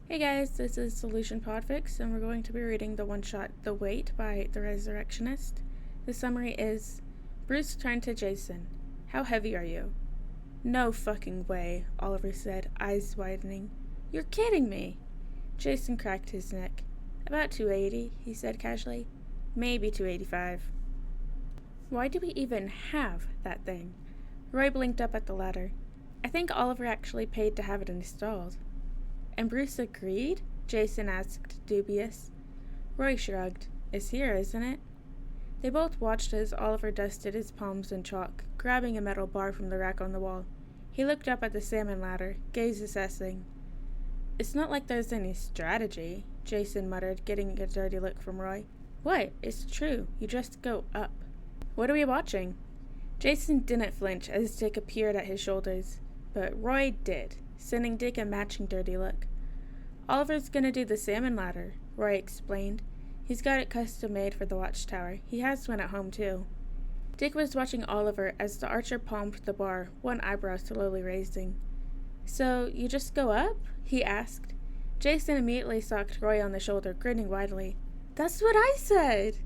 Hey guys, this is Solution PODFIC, and we're going to be reading the one-shot The Wait by The Resurrectionist. The summary is, Bruce turned to Jason. How heavy are you? No fucking way, Oliver said, eyes widening. You're kidding me. Jason cracked his neck. About 280, he said casually. Maybe 285. Why do we even have that thing? Roy blinked up at the ladder. I think Oliver actually paid to have it installed. And Bruce agreed? Jason asked, dubious. Roy shrugged. It's here, isn't it? They both watched as Oliver dusted his palms in chalk, grabbing a metal bar from the rack on the wall. He looked up at the salmon ladder, gaze assessing. It's not like there's any strategy, Jason muttered, getting a dirty look from Roy. What? It's true. You just go up. What are we watching? Jason didn't flinch as Dick appeared at his shoulders, but Roy did, sending Dick a matching dirty look. Oliver's gonna do the salmon ladder, Roy explained. He's got it custom made for the watchtower. He has one at home, too. Dick was watching Oliver as the archer palmed the bar, one eyebrow slowly raising. So, you just go up? He asked. Jason immediately socked Roy on the shoulder, grinning widely. That's what I said!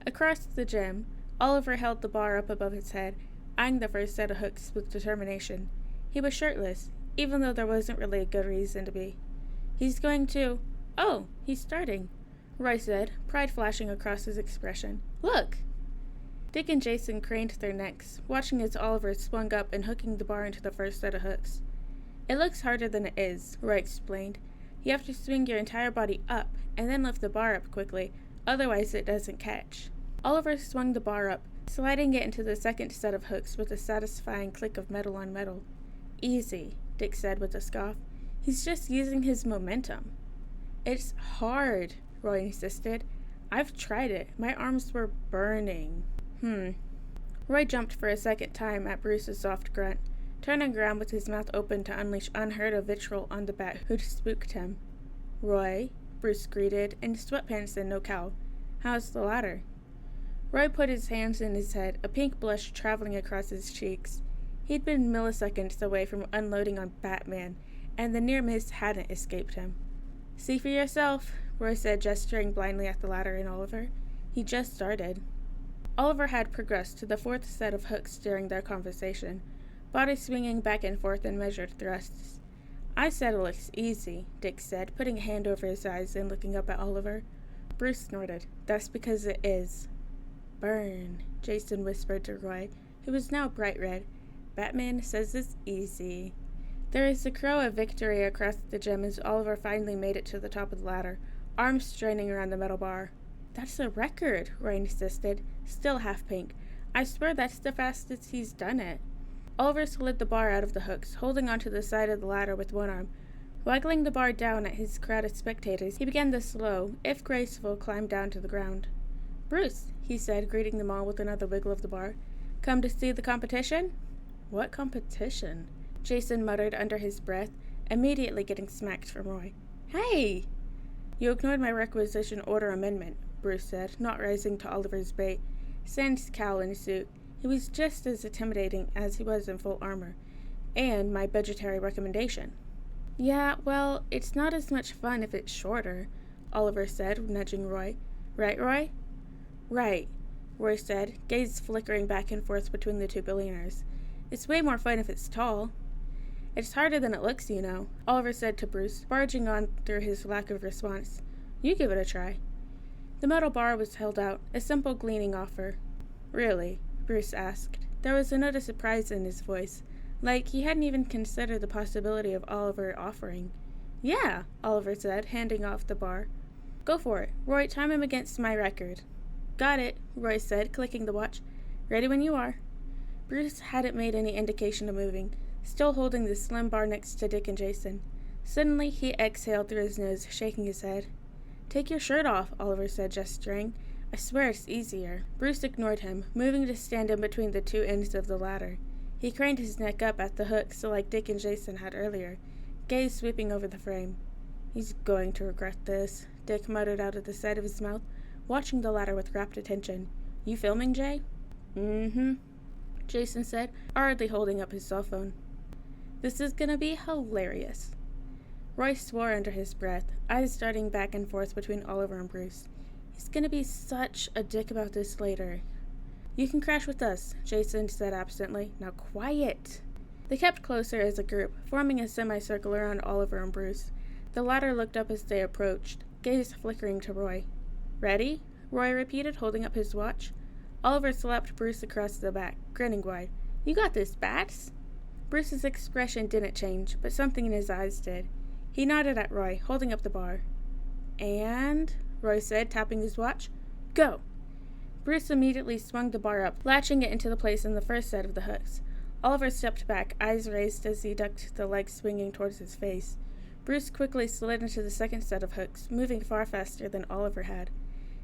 Across the gym, Oliver held the bar up above his head, eyeing the first set of hooks with determination. He was shirtless, even though there wasn't really a good reason to be. He's going to... Oh, he's starting, Roy said, pride flashing across his expression. Look! Dick and Jason craned their necks, watching as Oliver swung up and hooking the bar into the first set of hooks. It looks harder than it is, Roy explained. You have to swing your entire body up, and then lift the bar up quickly, otherwise it doesn't catch. Oliver swung the bar up, sliding it into the second set of hooks with a satisfying click of metal on metal. Easy, Dick said with a scoff. He's just using his momentum. It's hard, Roy insisted. I've tried it. My arms were burning. Roy jumped for a second time at Bruce's soft grunt, turning around with his mouth open to unleash unheard of vitriol on the bat who'd spooked him. Roy, Bruce greeted, in sweatpants and no cowl. How's the ladder? Roy put his hands in his head, a pink blush traveling across his cheeks. He'd been milliseconds away from unloading on Batman, and the near miss hadn't escaped him. See for yourself, Roy said, gesturing blindly at the ladder and Oliver. He just started. Oliver had progressed to the fourth set of hooks during their conversation, body swinging back and forth in measured thrusts. I said it looks easy, Dick said, putting a hand over his eyes and looking up at Oliver. Bruce snorted. That's because it is. Burn, Jason whispered to Roy, who was now bright red. Batman says it's easy. There was a crow of victory across the gym as Oliver finally made it to the top of the ladder, arms straining around the metal bar. That's a record, Roy insisted, still half pink. I swear that's the fastest he's done it. Oliver slid the bar out of the hooks, holding onto the side of the ladder with one arm. Waggling the bar down at his crowd of spectators, he began the slow, if graceful, climb down to the ground. Bruce, he said, greeting them all with another wiggle of the bar. Come to see the competition? What competition? Jason muttered under his breath, immediately getting smacked from Roy. Hey! You ignored my requisition order amendment, Bruce said, not rising to Oliver's bait. Sans cowl and suit, he was just as intimidating as he was in full armor. And my budgetary recommendation. Yeah, well, it's not as much fun if it's shorter, Oliver said, nudging Roy. Right, Roy? Right, Roy said, gaze flickering back and forth between the two billionaires. It's way more fun if it's tall. It's harder than it looks, you know, Oliver said to Bruce, barging on through his lack of response. You give it a try. The metal bar was held out, a simple gleaning offer. Really? Bruce asked. There was a note of surprise in his voice, like he hadn't even considered the possibility of Oliver offering. Yeah, Oliver said, handing off the bar. Go for it. Roy, time him against my record. Got it, Roy said, clicking the watch. Ready when you are. Bruce hadn't made any indication of moving, still holding the slim bar next to Dick and Jason. Suddenly, he exhaled through his nose, shaking his head. Take your shirt off, Oliver said, gesturing. I swear it's easier. Bruce ignored him, moving to stand in between the two ends of the ladder. He craned his neck up at the hooks like Dick and Jason had earlier, gaze sweeping over the frame. He's going to regret this, Dick muttered out of the side of his mouth, watching the ladder with rapt attention. You filming, Jay? Mm-hmm, Jason said, hurriedly holding up his cell phone. This is gonna be hilarious. Roy swore under his breath, eyes darting back and forth between Oliver and Bruce. He's gonna be such a dick about this later. You can crash with us, Jason said absently. Now quiet! They kept closer as a group, forming a semicircle around Oliver and Bruce. The latter looked up as they approached, gaze flickering to Roy. Ready? Roy repeated, holding up his watch. Oliver slapped Bruce across the back, grinning wide. You got this, Bats? Bruce's expression didn't change, but something in his eyes did. He nodded at Roy, holding up the bar. And, Roy said, tapping his watch, go! Bruce immediately swung the bar up, latching it into the place in the first set of the hooks. Oliver stepped back, eyes raised as he ducked the legs swinging towards his face. Bruce quickly slid into the second set of hooks, moving far faster than Oliver had.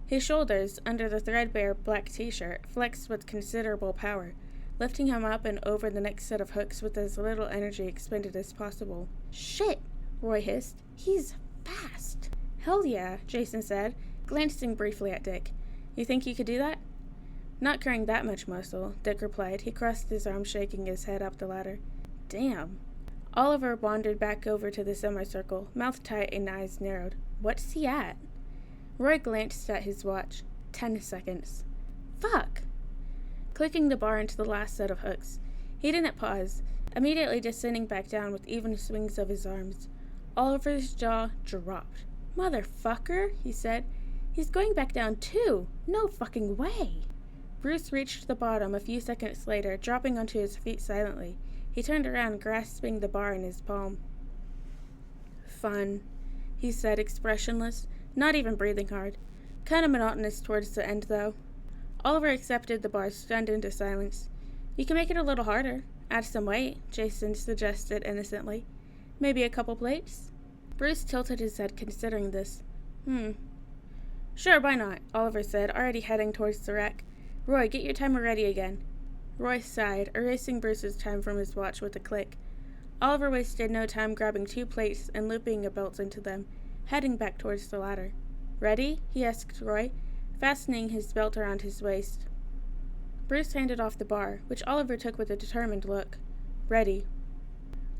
His shoulders, under the threadbare black t-shirt, flexed with considerable power, lifting him up and over the next set of hooks with as little energy expended as possible. Shit! Roy hissed. He's fast. Hell yeah, Jason said, glancing briefly at Dick. You think you could do that? Not carrying that much muscle, Dick replied. He crossed his arms, shaking his head up the ladder. Damn. Oliver wandered back over to the semicircle, mouth tight and eyes narrowed. What's he at? Roy glanced at his watch. 10 seconds. Fuck! Clicking the bar into the last set of hooks. He didn't pause, immediately descending back down with even swings of his arms. Oliver's jaw dropped. Motherfucker, he said. He's going back down too. No fucking way. Bruce reached the bottom a few seconds later, dropping onto his feet silently. He turned around, grasping the bar in his palm. Fun, he said, expressionless, not even breathing hard. Kind of monotonous towards the end, though. Oliver accepted the bar, stunned into silence. You can make it a little harder. Add some weight, Jason suggested innocently. Maybe a couple plates? Bruce tilted his head, considering this. Sure, why not? Oliver said, already heading towards the rack. Roy, get your timer ready again. Roy sighed, erasing Bruce's time from his watch with a click. Oliver wasted no time grabbing 2 plates and looping a belt into them, heading back towards the ladder. Ready? He asked Roy, fastening his belt around his waist. Bruce handed off the bar, which Oliver took with a determined look. Ready.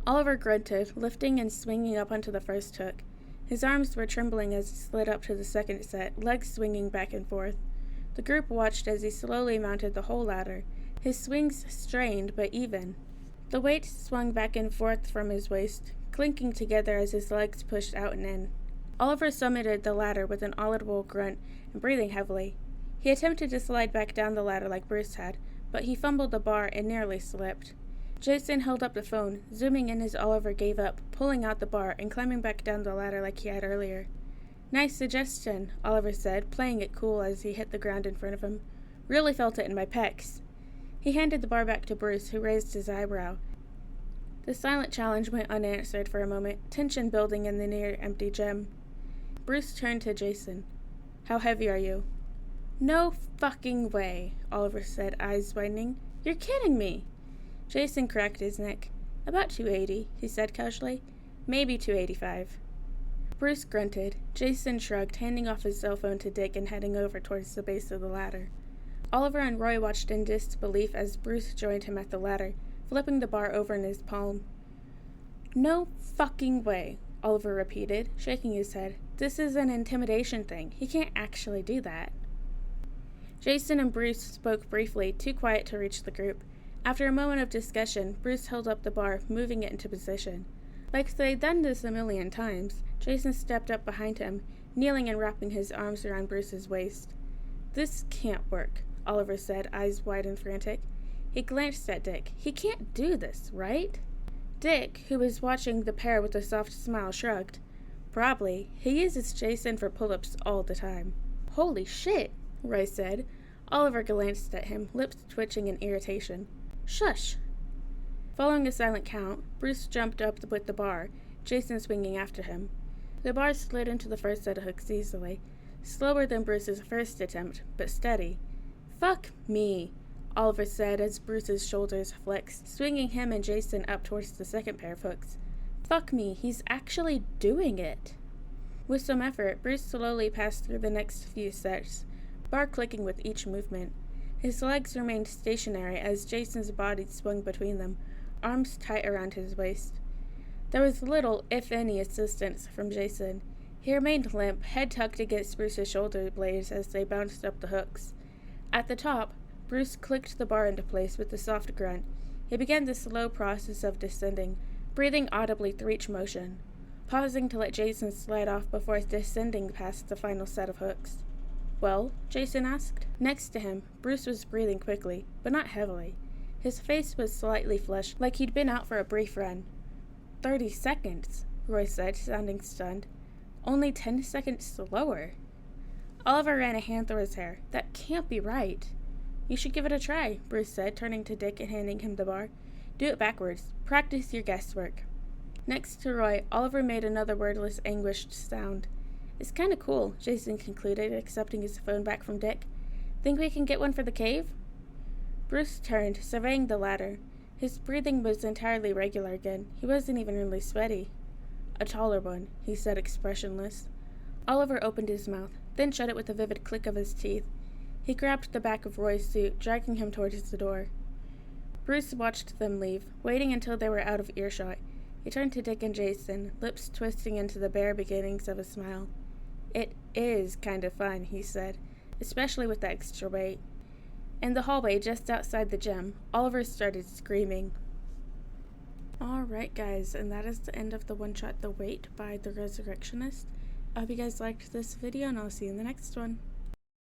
Oliver grunted, lifting and swinging up onto the first hook. His arms were trembling as he slid up to the second set, legs swinging back and forth. The group watched as he slowly mounted the whole ladder, his swings strained but even. The weight swung back and forth from his waist, clinking together as his legs pushed out and in. Oliver summited the ladder with an audible grunt and breathing heavily. He attempted to slide back down the ladder like Bruce had, but he fumbled the bar and nearly slipped. Jason held up the phone, zooming in as Oliver gave up, pulling out the bar and climbing back down the ladder like he had earlier. Nice suggestion, Oliver said, playing it cool as he hit the ground in front of him. Really felt it in my pecs. He handed the bar back to Bruce, who raised his eyebrow. The silent challenge went unanswered for a moment, tension building in the near-empty gym. Bruce turned to Jason. How heavy are you? No fucking way, Oliver said, eyes widening. You're kidding me. Jason cracked his neck. About 280, he said casually. Maybe 285. Bruce grunted. Jason shrugged, handing off his cell phone to Dick and heading over towards the base of the ladder. Oliver and Roy watched in disbelief as Bruce joined him at the ladder, flipping the bar over in his palm. No fucking way, Oliver repeated, shaking his head. This is an intimidation thing. He can't actually do that. Jason and Bruce spoke briefly, too quiet to reach the group. After a moment of discussion, Bruce held up the bar, moving it into position. Like they'd done this a million times, Jason stepped up behind him, kneeling and wrapping his arms around Bruce's waist. This can't work, Oliver said, eyes wide and frantic. He glanced at Dick. He can't do this, right? Dick, who was watching the pair with a soft smile, shrugged. Probably. He uses Jason for pull-ups all the time. Holy shit, Roy said. Oliver glanced at him, lips twitching in irritation. Shush! Following a silent count, Bruce jumped up with the bar, Jason swinging after him. The bar slid into the first set of hooks easily, slower than Bruce's first attempt, but steady. Fuck me, Oliver said as Bruce's shoulders flexed, swinging him and Jason up towards the second pair of hooks. Fuck me, he's actually doing it. With some effort, Bruce slowly passed through the next few sets, bar clicking with each movement. His legs remained stationary as Jason's body swung between them, arms tight around his waist. There was little, if any, assistance from Jason. He remained limp, head tucked against Bruce's shoulder blades as they bounced up the hooks. At the top, Bruce clicked the bar into place with a soft grunt. He began the slow process of descending, breathing audibly through each motion, pausing to let Jason slide off before descending past the final set of hooks. "Well?" Jason asked. Next to him, Bruce was breathing quickly, but not heavily. His face was slightly flushed, like he'd been out for a brief run. 30 seconds, Roy said, sounding stunned. Only 10 seconds slower. Oliver ran a hand through his hair. "That can't be right." "You should give it a try," Bruce said, turning to Dick and handing him the bar. "Do it backwards. Practice your guesswork." Next to Roy, Oliver made another wordless, anguished sound. "It's kinda cool," Jason concluded, accepting his phone back from Dick. "Think we can get one for the cave?" Bruce turned, surveying the ladder. His breathing was entirely regular again. He wasn't even really sweaty. "A taller one," he said, expressionless. Oliver opened his mouth, then shut it with a vivid click of his teeth. He grabbed the back of Roy's suit, dragging him towards the door. Bruce watched them leave, waiting until they were out of earshot. He turned to Dick and Jason, lips twisting into the bare beginnings of a smile. "It is kind of fun," he said, "especially with the extra weight." In the hallway just outside the gym, Oliver started screaming. Alright guys, and that is the end of the one-shot The Wait by The Resurrectionist. I hope you guys liked this video, and I'll see you in the next one.